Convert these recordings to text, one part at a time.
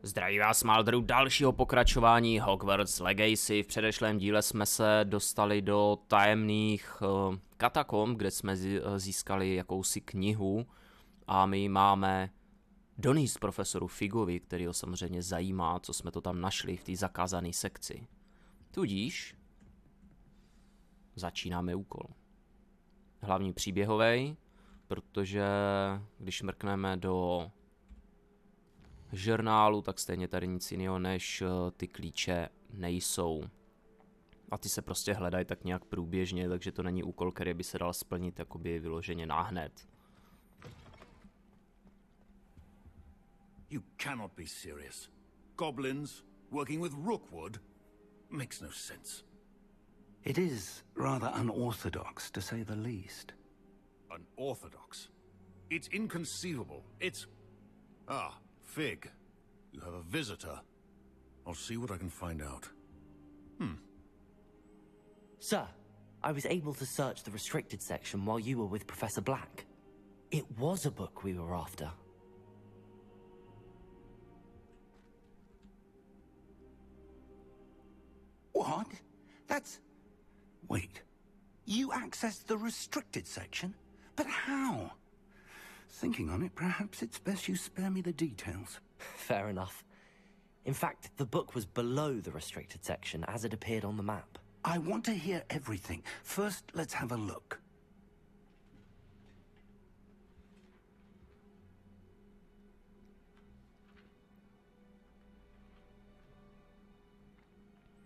Zdraví vás, Maldru, dalšího pokračování Hogwarts Legacy. V předešlém díle jsme se dostali do tajemných katakomb, kde jsme získali jakousi knihu a my máme donést profesoru Figovi, který ho samozřejmě zajímá, co jsme to tam našli v té zakázané sekci. Tudíž začínáme úkol. Hlavní příběhovej, protože když mrkneme do žurnálu, tak stejně tady nic jiného než ty klíče nejsou. A ty se prostě hledají tak nějak průběžně, takže to není úkol, který by se dal splnit jakoby vyloženě náhned. You cannot be serious. Goblins working with rookwood makes no sense. It is rather unorthodox, to say the least. Unorthodox? It's inconceivable. It's... Fig, you have a visitor. I'll see what I can find out. Sir, I was able to search the restricted section while you were with Professor Black. It was a book we were after. What? That's... Wait. You accessed the restricted section? But how? Thinking on it, perhaps it's best you spare me the details. Fair enough. In fact, the book was below the restricted section as it appeared on the map. I want to hear everything. First, let's have a look.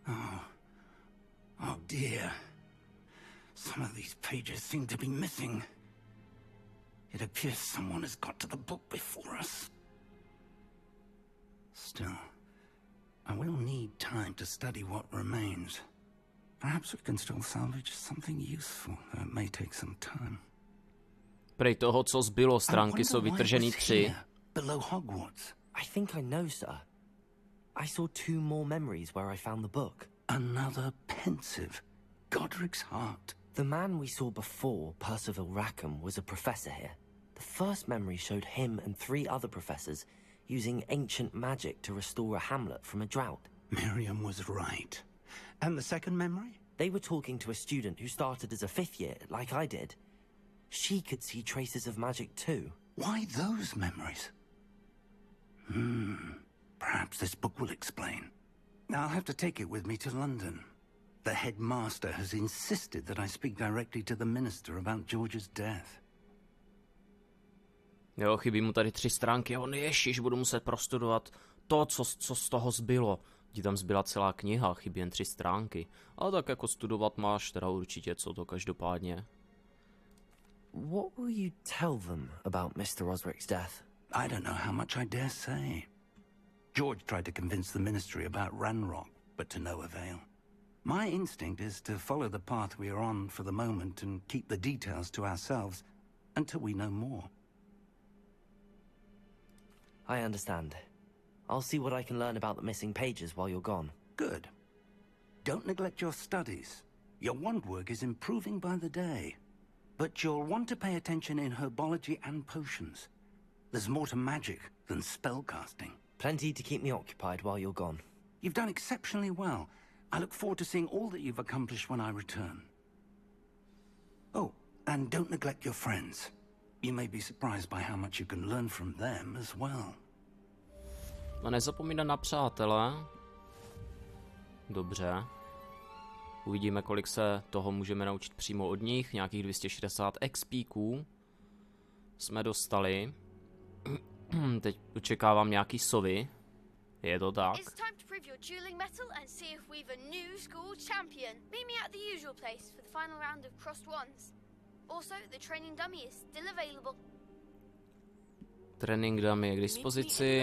Oh dear. Some of these pages seem to be missing. It appears someone has got to the book before us. Still, I will need time to study what remains. Perhaps we can still salvage something useful, though it may take some time. Prej toho, co zbylo, stránky jsou vytržený 3. Below Hogwarts. I think I know, sir. I saw 2 more memories where I found the book. Another pensive. Godric's heart. The man we saw before, Percival Rackham, was a professor here. The first memory showed him and 3 other professors using ancient magic to restore a hamlet from a drought. Miriam was right. And the second memory? They were talking to a student who started as a 5th year, like I did. She could see traces of magic too. Why those memories? Perhaps this book will explain. I'll have to take it with me to London. The headmaster has insisted that I speak directly to the minister about George's death. Jo, chybí mu tady 3 stránky a on ježiš, budu muset prostudovat to, co z toho zbylo. Ti tam zbyla celá kniha, chybí jen 3 stránky. Ale tak jako studovat máš teda určitě co to každopádně. What will you tell them about Mr. Osric's death? I don't know how much I dare say. George tried to convince the ministry about Ranrock, but to no avail. My instinct is to follow the path we are on for the moment and keep the details to ourselves until we know more. I understand. I'll see what I can learn about the missing pages while you're gone. Good. Don't neglect your studies. Your wand work is improving by the day. But you'll want to pay attention in herbology and potions. There's more to magic than spellcasting. Plenty to keep me occupied while you're gone. You've done exceptionally well. I look forward to seeing all that you've accomplished when I return. Oh, and don't neglect your friends. You may be surprised by how much you can learn from them as well. A nezapomínat na přátele. Dobře. Uvidíme, kolik se toho můžeme naučit přímo od nich. Nějakých 260 XPků jsme dostali. Teď očekávám nějaký sovy. Je to tak. It's time to prove your dueling mettle and see if we've a new school champion. Meet me at the usual place for the final round of crossed wands. Also, the training dummy is still available. Trénink dummy je k dispozici.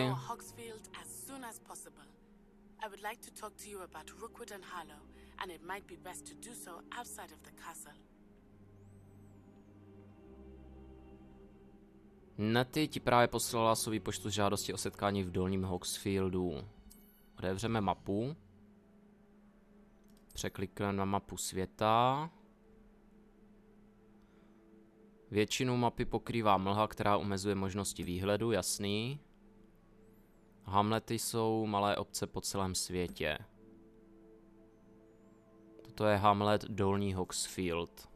I would like to talk to you about Rookwood and Harlow, and it might be best to do so outside of the castle. Netty ti právě poslala svou poštu s žádostí o setkání v dolním Hogsfieldu. Otevřeme mapu. Překlikneme na mapu světa. Většinu mapy pokrývá mlha, která omezuje možnosti výhledu, jasný. Hamlety jsou malé obce po celém světě. Toto je hamlet Dolní Hogsfield.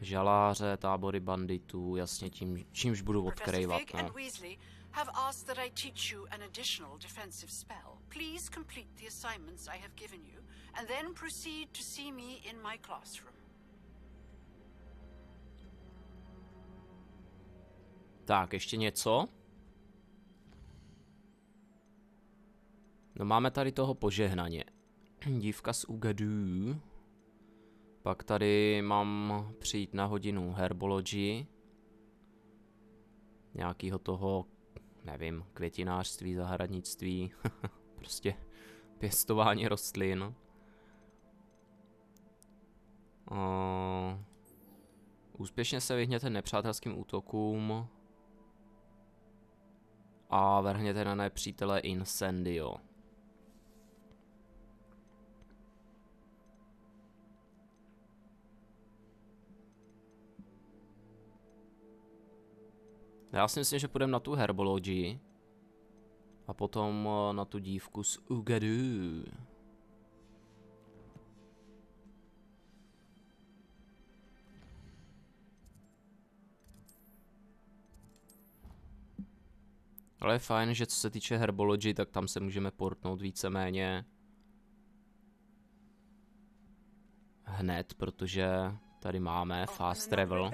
Žaláře, tábory banditů, jasně tím, čímž budu odkrývat. No. Have asked that I teach you an additional defensive spell. Please complete the assignments I have given you, and then proceed to see me in my classroom. Tak, ještě něco? No máme tady toho požehnaně. Dívka z Ugadů. Pak tady mám přijít na hodinu herbology. Nějakýho toho, nevím, květinářství, zahradnictví. Prostě pěstování rostlin. Úspěšně se vyhněte nepřátelským útokům. A vrhněte na nepřítele incendio. Já si myslím, že půjdeme na tu herbology. A potom na tu dívku z Ugadů. Ale je fajn, že co se týče herbology, tak tam se můžeme portnout víceméně hned, protože tady máme fast travel.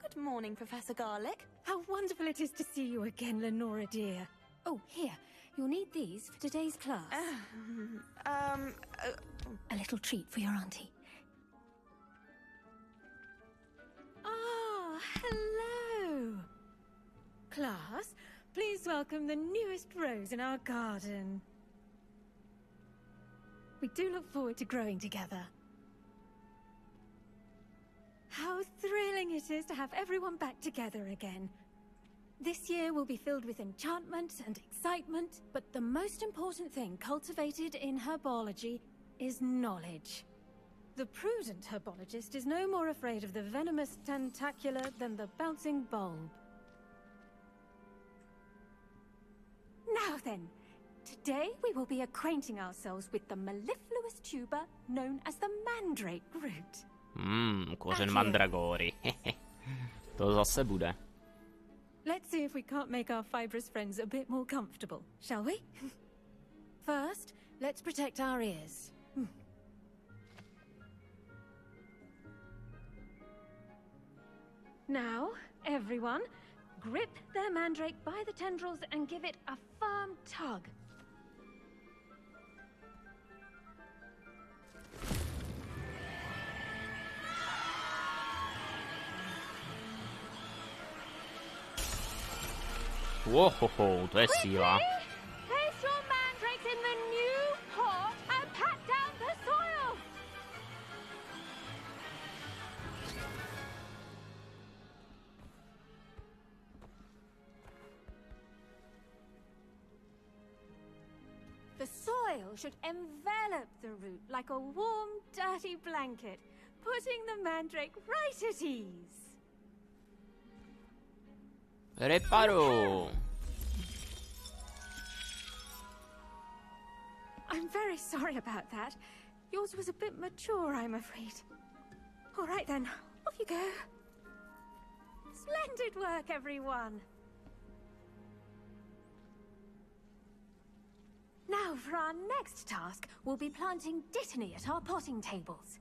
Good morning, Professor Garlick. How wonderful it is to see you again, Lenora dear. Oh, here. You'll need these for today's class. A little treat for your auntie. Ah, hello. Class, please welcome the newest rose in our garden. We do look forward to growing together. How thrilling it is to have everyone back together again. This year will be filled with enchantment and excitement, but the most important thing cultivated in herbology is knowledge. The prudent herbologist is no more afraid of the venomous tentacula than the bouncing bulb. Now then, today we will be acquainting ourselves with the mellifluous tuber known as the mandrake root. Kořen mandragory. To zase bude. Let's see if we can't make our fibrous friends a bit more comfortable, shall we? First, let's protect our ears. Now, everyone, grip their mandrake by the tendrils and give it a firm tug. Wohoho, to je síla. Place your mandrakes in the new pot and pat down the soil. The soil should envelop the root like a warm, dirty blanket, putting the mandrake right at ease. Reparu. I'm very sorry about that. Yours was a bit mature, I'm afraid. All right then, off you go. Splendid work, everyone. Now for our next task, we'll be planting dittany at our potting tables.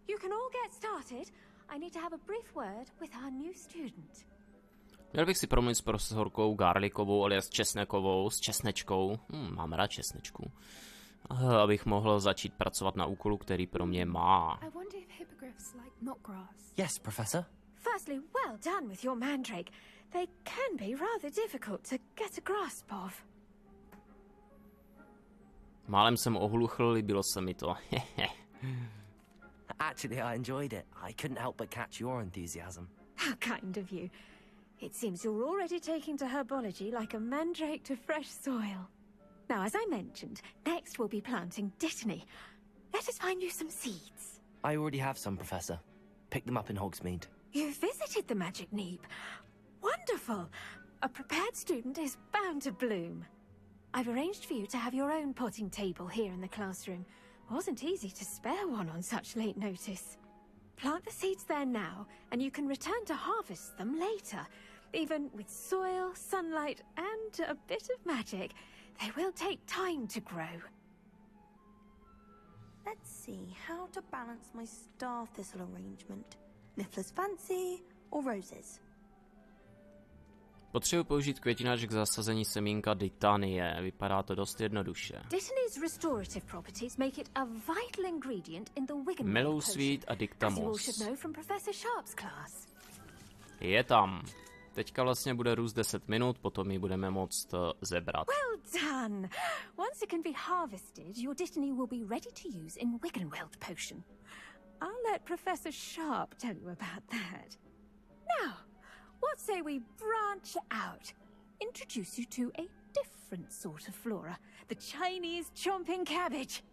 You can all get started. I need to have a brief word with our new student. Měl bych si promluvit s profesorkou Garlickovou, alias Česnekovou, s česnečkou. Mám rád česnečku. Abych mohl začít pracovat na úkolu, který pro mě má. Yes, Professor. Firstly, well done with your mandrake. They can be rather difficult to get a grasp of. Málem jsem ohluchl, líbilo se mi to. Actually, I enjoyed it. I couldn't help but catch your enthusiasm. How kind of you. It seems you're already taking to herbology like a mandrake to fresh soil. Now, as I mentioned, next we'll be planting dittany. Let us find you some seeds. I already have some, Professor. Pick them up in Hogsmeade. You visited the Magic Neep. Wonderful. A prepared student is bound to bloom. I've arranged for you to have your own potting table here in the classroom. Wasn't easy to spare one on such late notice. Plant the seeds there now, and you can return to harvest them later. Even with soil, sunlight, and a bit of magic, they will take time to grow. Let's see how to balance my star thistle arrangement. Niffler's fancy or roses? Potřebuji použít květinač k zasazení semínka Ditanie. Vypadá to dost jednoduše. Ditany's restorative properties make it a vital ingredient in the Wiggenweld Mellow potion, Sweet a as you all Dictamos. should know from Professor Sharp's class. Je tam. Teďka vlastně bude růst 10 minut, potom ji budeme moct zebrat. Well done! Once it can be harvested, your Ditany will be ready to use in Wiggenweld potion. I'll let Professor Sharp tell you about that. Now, what say we branch out? Introduce you to a different sort of flora, the Chinese chomping cabbage.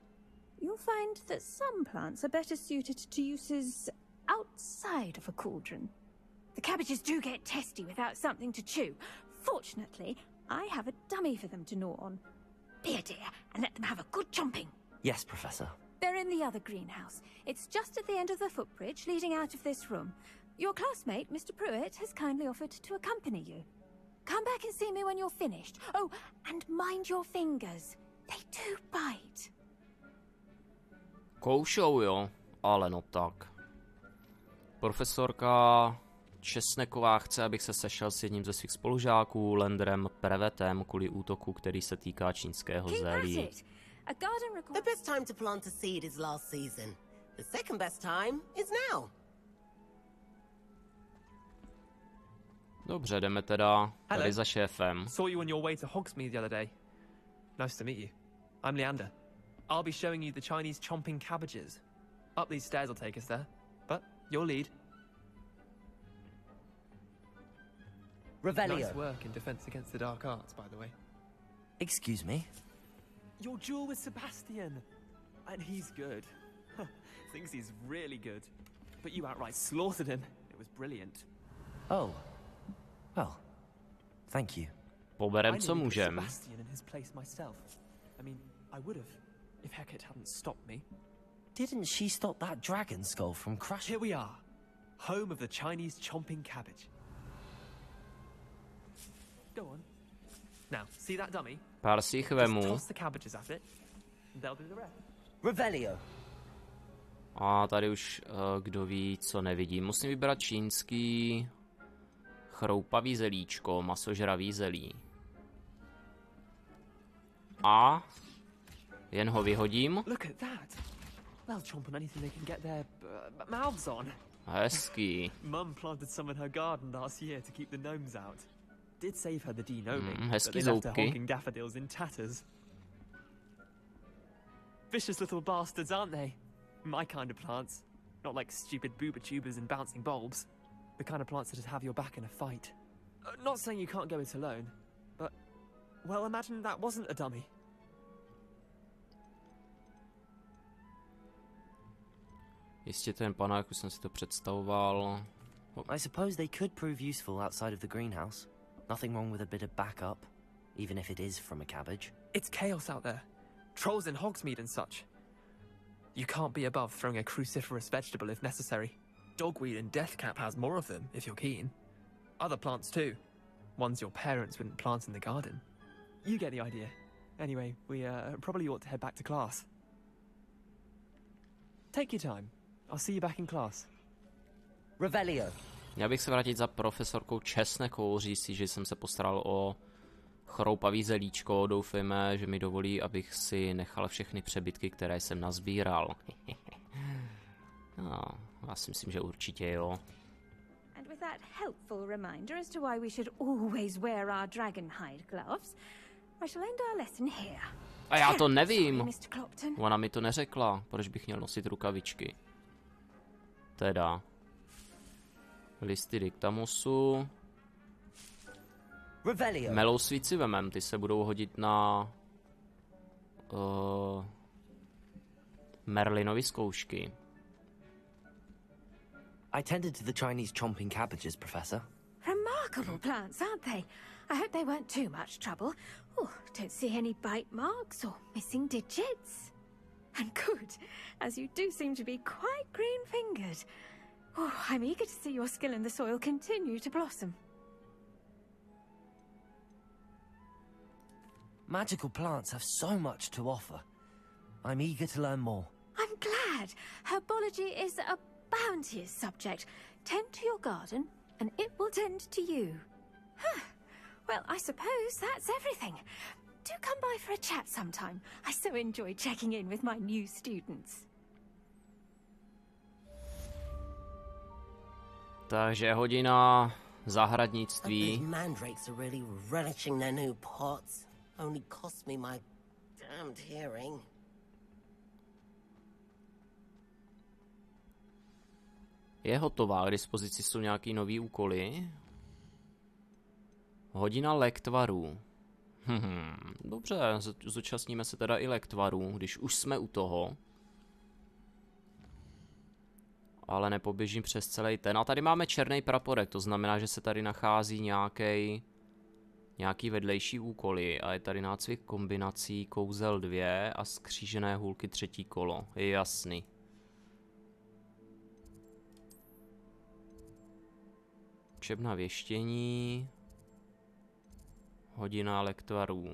You'll find that some plants are better suited to uses outside of a cauldron. The cabbages do get testy without something to chew. Fortunately, I have a dummy for them to gnaw on. Be a dear and let them have a good chomping. Yes, Professor. They're in the other greenhouse. It's just at the end of the footbridge leading out of this room. Your classmate, Mr. Pruitt, has kindly offered to accompany you. Come back and see me when you're finished. Oh, and mind your fingers. They do bite. Koušou, jo, ale no tak. Profesorka Česneková chce, abych se sešel s jedním ze svých spolužáků, Landrem Prevetem, kvůli útoku, který se týká čínského zelí. The best time to plant a seed is last season. The second best time is now. Dobře, jdeme teda tady za šéfem. Saw you on your way to Hogsmeade the other day. Nice to meet you. I'm Leander. I'll be showing you the Chinese chomping cabbages. Up these stairs will take us there. But you'll lead. Revelio. Nice work in defense against the dark arts, by the way. Excuse me? Your duel with Sebastian. And he's good. Thinks he's really good. But you outright slaughtered him. It was brilliant. Oh. Well, thank you. Poberem, co můžem. Sebastian in his place myself. I mean, I would have, if Hecate hadn't stopped me. Didn't she stop that dragon skull from crushing? Here we are, home of the Chinese chomping cabbage. Go on. Now, see that dummy? Pár si jich Just vemu. toss the cabbages at it, and they'll do the rest. Revelio. A tady už kdo ví, co nevidí. Musím vybrat čínský chroupavý zelíčko, masožravý zelí. A jen ho vyhodím. Look at that. They'll chomp on anything they can get their mouths on. Hezký. Mum planted some in her garden last year to keep the gnomes out. Did save her the denoming, but hezký they left her zoubky. honking daffodils in tatters. Vicious little bastards, aren't they? My kind of plants. Not like stupid booba tubers and bouncing bulbs. The kind of plants that'd have your back in a fight. Not saying you can't go it alone, but, well, imagine that wasn't a dummy. Jistě ten panel, jak už jsem si to představoval. I suppose they could prove useful outside of the greenhouse. Nothing wrong with a bit of backup, even if it is from a cabbage. It's chaos out there. Trolls in Hogsmeade and such. You can't be above throwing a cruciferous vegetable if necessary. Dogweed and deathcap has more of them, if you're keen. Other plants too. Ones your parents wouldn't plant in the garden. You get the idea. Anyway, we probably ought to head back to class. Take your time. I'll see you back in class. Revelio. Já bych se vrátit za profesorkou Česnekovou, říct si, že jsem se postaral o chroupavý zelíčko. Doufejme, že mi dovolí, abych si nechal všechny přebytky, které jsem nazbíral. No, já si myslím, že určitě jo. And with that helpful reminder as to why we should always wear our dragon hide gloves, I shall end our lesson here. A já to nevím. Sorry, Mr. Clopton. Ona mi to neřekla, proč bych měl nosit rukavičky. Teda. Listy diktamosu. Melousvíci vemem, ty se budou hodit na Merlinovy zkoušky. I tended to the Chinese chomping cabbages, Professor. Remarkable plants, aren't they? I hope they weren't too much trouble. Oh, don't see any bite marks or missing digits. And good, as you do seem to be quite green-fingered. Oh, I'm eager to see your skill in the soil continue to blossom. Magical plants have so much to offer. I'm eager to learn more. I'm glad. Herbology is a bounteous subject. Tend to your garden, and it will tend to you. Huh. Well, I suppose that's everything. Do come by for a chat sometime. I so enjoy checking in with my new students. Takže Hodina, zahradnictví. Mandrakes are really relishing their new pots. Only cost me my damned hearing. Je hotová, k dispozici jsou nějaký nový úkoly. Hodina lektvarů. Dobře, zúčastníme se teda i lektvarů, když už jsme u toho. Ale nepoběžím přes celý ten. A tady máme černý praporek, to znamená, že se tady nachází nějaký vedlejší úkoly. A je tady nácvik kombinací kouzel 2 a skřížené hůlky 3. kolo. Je jasný. Učebna věštění. Hodina lektvarů.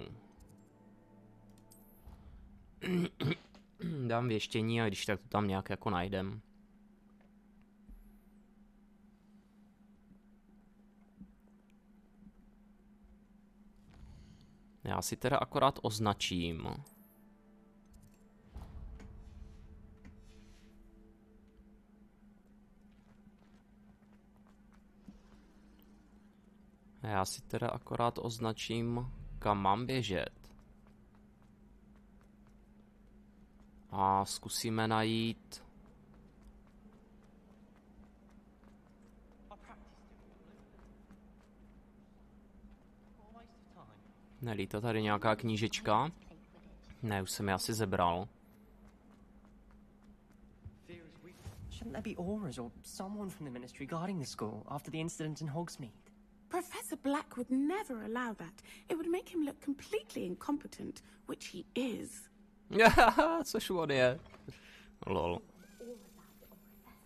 Dám věštění a když tak to tam nějak jako najdem. Já si teda akorát označím. Kam mám běžet. A zkusíme najít... Nelítá tady nějaká knížečka? Ne, už jsem ji asi zebral. Shouldn't there be Auras or someone from the ministry guarding the school after the incident in Hogsmeade? Professor Black would never allow that. It would make him look completely incompetent, which he is. Což on je. Lol.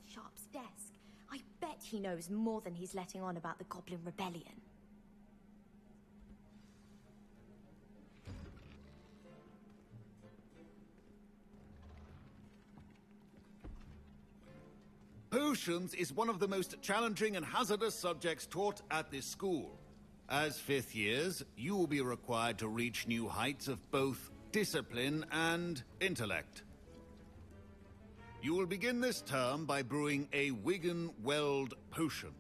Sharp's desk. I bet he knows more than he's letting on about the Goblin Rebellion. Potions is one of the most challenging and hazardous subjects taught at this school. As 5th years, you will be required to reach new heights of both discipline and intellect. You will begin this term by brewing a Wigan-Weld potion.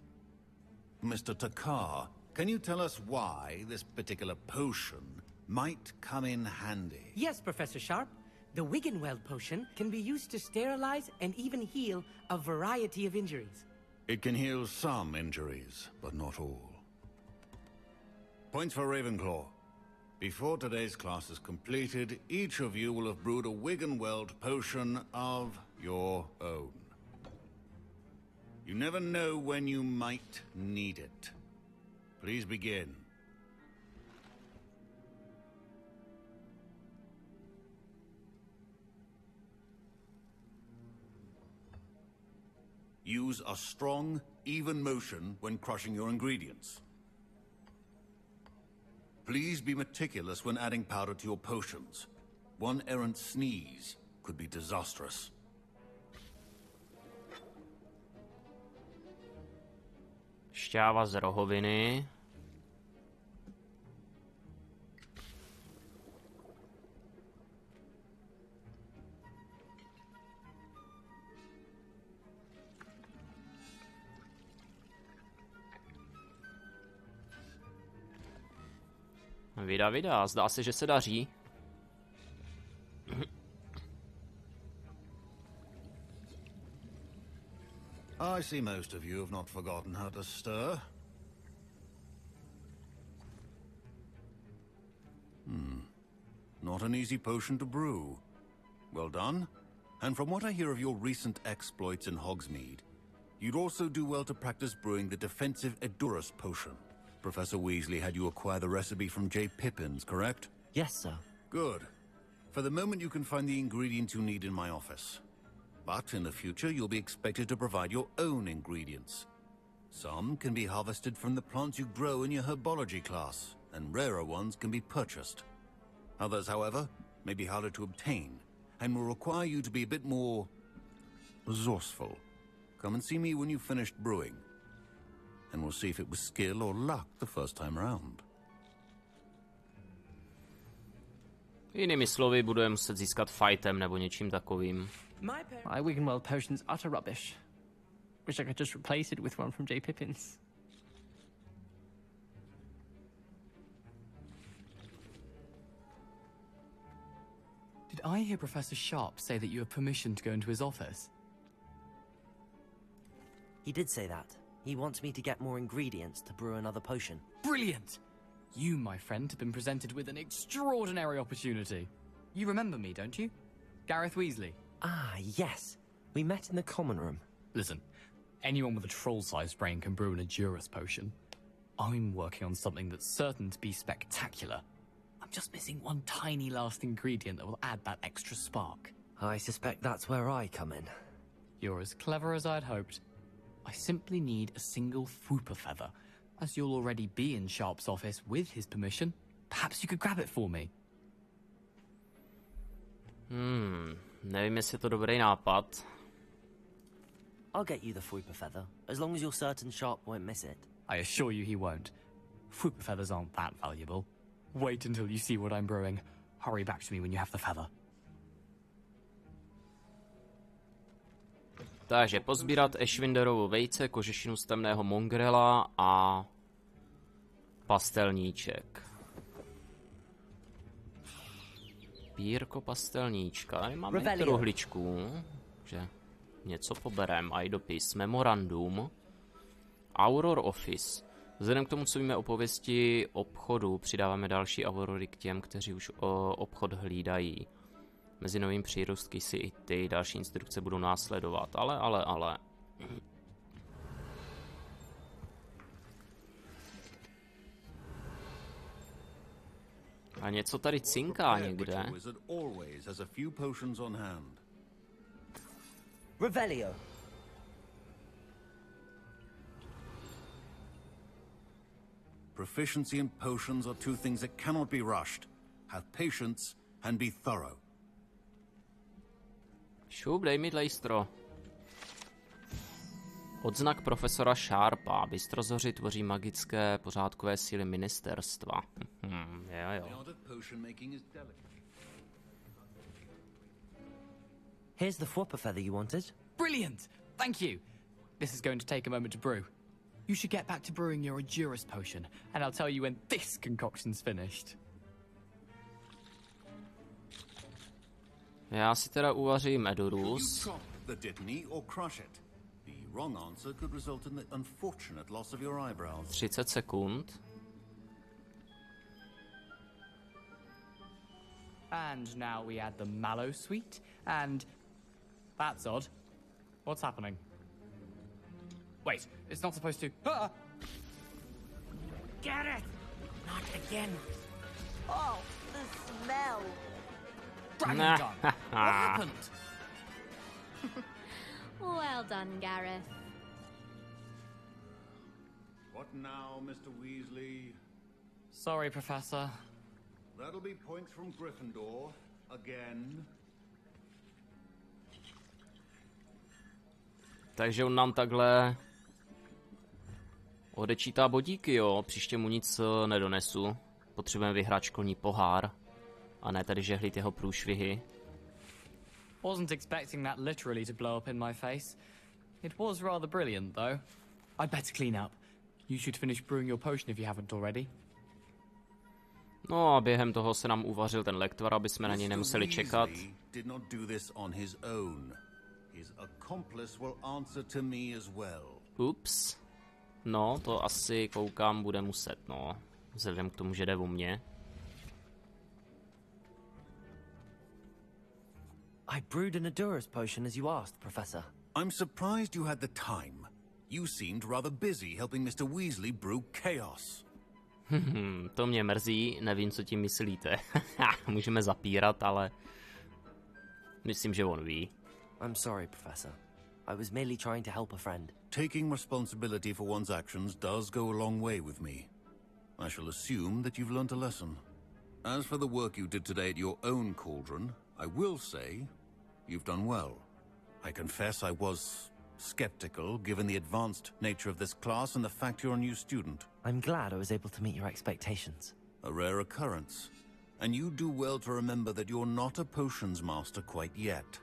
Mr. Takar, can you tell us why this particular potion might come in handy? Yes, Professor Sharp. The Wigan-Weld potion can be used to sterilize and even heal a variety of injuries. It can heal some injuries, but not all. Points for Ravenclaw. Before today's class is completed, each of you will have brewed a Wigan-Weld potion of your own. You never know when you might need it. Please begin. Use a strong, even motion when crushing your ingredients. Please be meticulous when adding powder to your potions. One errant sneeze could be disastrous. Šťáva z rohoviny. Vida, zdá se, že se daří. I see most of you have not forgotten how to stir. not an easy potion to brew. Well done. And from what I hear of your recent exploits in Hogsmeade, you'd also do well to practice brewing the defensive Edurus potion. Professor Weasley had you acquire the recipe from J. Pippin's, correct? Yes, sir. Good. For the moment you can find the ingredients you need in my office. But in the future you'll be expected to provide your own ingredients. Some can be harvested from the plants you grow in your herbology class, and rarer ones can be purchased. Others, however, may be harder to obtain, and will require you to be a bit more resourceful. Come and see me when you've finished brewing, and we'll see if it was skill or luck the first time around. Jinými slovy, budeme muset získat fightem nebo něčím takovým. My Wiggenweld potion's utter rubbish. Wish I could just replace it with one from J. Pippin's. Did I hear Professor Sharp say that you have permission to go into his office? He did say that. He wants me to get more ingredients to brew another potion. Brilliant! You, my friend, have been presented with an extraordinary opportunity. You remember me, don't you? Gareth Weasley. Ah, yes. We met in the common room. Listen, anyone with a troll-sized brain can brew an Edurus potion. I'm working on something that's certain to be spectacular. I'm just missing one tiny last ingredient that will add that extra spark. I suspect that's where I come in. You're as clever as I'd hoped. I simply need a single Fwooper feather. As you'll already be in Sharp's office with his permission, perhaps you could grab it for me. Nevím, jestli je to dobrý nápad. I'll get you the Fwooper feather, as long as you're certain Sharp won't miss it. I assure you he won't. Fwooper feathers aren't that valuable. Wait until you see what I'm brewing. Hurry back to me when you have the feather. Takže pozbírat Ashwinderovo vejce, kožešinu z temného mongrela a pastelníček. Pírko pastelníčka. Tady máme truhličku, že něco poberem. A i dopis. Memorandum. Auror Office. Vzhledem k tomu, co víme o pověsti obchodu, přidáváme další aurory k těm, kteří už obchod hlídají. Mezi novým přírostky si i ty další instrukce budou následovat, ale. A něco tady cinká někde. Revelio. Proficiency in potions are two things that cannot be rushed. Have patience and be thorough. Šup, dej mi dlejstro. Odznak profesora Sharpa. Bystrozoři tvoří magické pořádkové síly ministerstva. Jo. Here's the Fwooper feather you wanted. Brilliant! Thank you! This is going to take a moment to brew. You should get back to brewing your Edurus potion, and I'll tell you when this concoction's finished. Já si teda uvařím Edurus. 30 sekund. And now we add the mallow sweet, and that's odd. What's happening? Wait, it's not supposed to. Ah! Get it! Not again. Oh, the smell. Dragon Gun! What happened? Well done, Gareth. What now, Mr. Weasley? Sorry, Professor. That'll be points from Gryffindor again. Takže on nám takhle odečítá bodíky, jo. Příště mu nic nedonesu. Potřebujeme vyhrát školní pohár. A ne tady žehlit jeho průšvihy. Wasn't expecting that literally to blow up in my face. It was rather brilliant, though. I'd better clean up. You should finish brewing your potion if you haven't already. No a během toho se nám uvařil ten lektvar, aby jsme na něj nemuseli čekat. Ups. No, to asi koukám bude muset, no. Vzhledem k tomu, že jde o mě. I brewed an Adurus potion as you asked, Professor. I'm surprised you had the time. You seemed rather busy helping Mr. Weasley brew chaos. To mě mrzí, nevím, co tím myslíte. Můžeme zapírat, ale myslím, že on ví. I'm sorry, Professor. I was merely trying to help a friend. Taking responsibility for one's actions does go a long way with me. I shall assume that you've learnt a lesson. As for the work you did today at your own cauldron, I will say you've done well. I confess I was skeptical, given the advanced nature of this class and the fact you're a new student. I'm glad I was able to meet your expectations. A rare occurrence. And you do well to remember that you're not a potions master quite yet.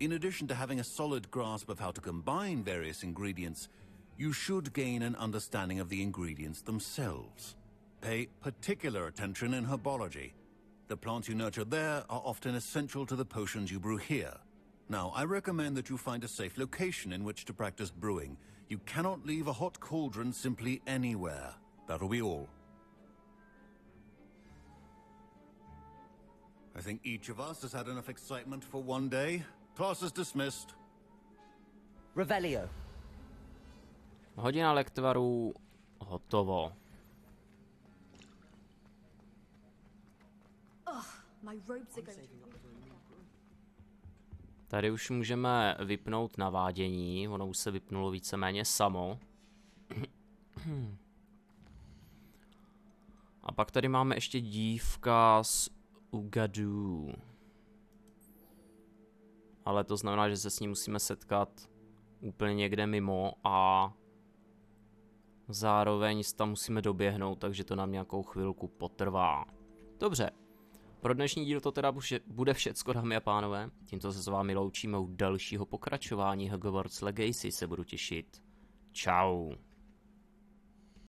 In addition to having a solid grasp of how to combine various ingredients, you should gain an understanding of the ingredients themselves. Pay particular attention in herbology. The plants you nurture there are often essential to the potions you brew here. Now, I recommend that you find a safe location in which to practice brewing. You cannot leave a hot cauldron simply anywhere. That'll be all. I think each of us has had enough excitement for one day. Class is dismissed. Revelio. Hodina lektvarů hotovo. My robes are going to... Tady už můžeme vypnout navádění, ono už se vypnulo víceméně samo. A pak tady máme ještě dívka z Ugadu. Ale to znamená, že se s ní musíme setkat úplně někde mimo a zároveň tam musíme doběhnout, takže to nám nějakou chvilku potrvá. Dobře. Pro dnešní díl to teda bude všecko, dámy a pánové. Tímto se s vámi loučíme u dalšího pokračování Hogwarts Legacy, se budu těšit. Čau.